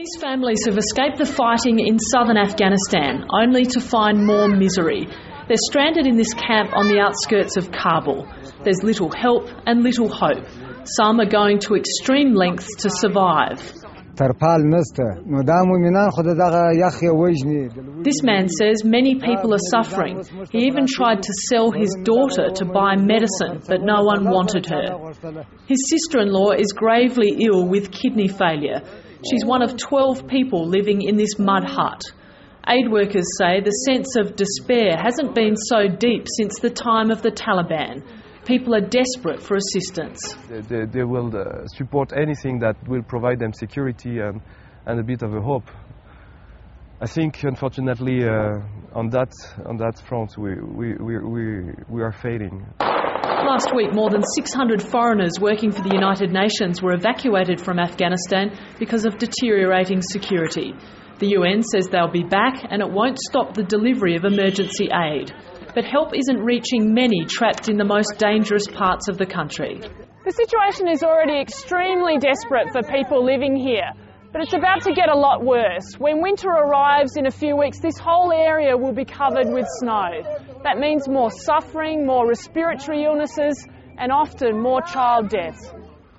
These families have escaped the fighting in southern Afghanistan, only to find more misery. They're stranded in this camp on the outskirts of Kabul. There's little help and little hope. Some are going to extreme lengths to survive. This man says many people are suffering. He even tried to sell his daughter to buy medicine, but no one wanted her. His sister-in-law is gravely ill with kidney failure. She's one of 12 people living in this mud hut. Aid workers say the sense of despair hasn't been so deep since the time of the Taliban. People are desperate for assistance. They will support anything that will provide them security and a bit of a hope. I think, unfortunately, on that front, we are failing. Last week, more than 600 foreigners working for the United Nations were evacuated from Afghanistan because of deteriorating security. The UN says they'll be back and it won't stop the delivery of emergency aid. But help isn't reaching many trapped in the most dangerous parts of the country. The situation is already extremely desperate for people living here, but it's about to get a lot worse. When winter arrives in a few weeks, this whole area will be covered with snow. That means more suffering, more respiratory illnesses, and often more child deaths.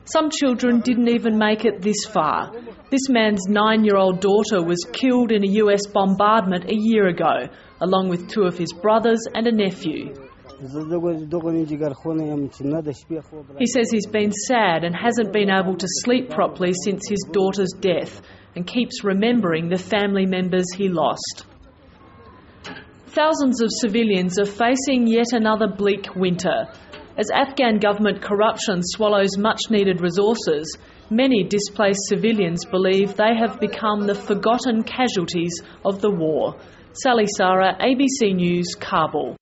Some children didn't even make it this far. This man's 9-year-old daughter was killed in a US bombardment a year ago, along with 2 of his brothers and a nephew. He says he's been sad and hasn't been able to sleep properly since his daughter's death and keeps remembering the family members he lost. Thousands of civilians are facing yet another bleak winter. As Afghan government corruption swallows much-needed resources, many displaced civilians believe they have become the forgotten casualties of the war. Sally Sara, ABC News, Kabul.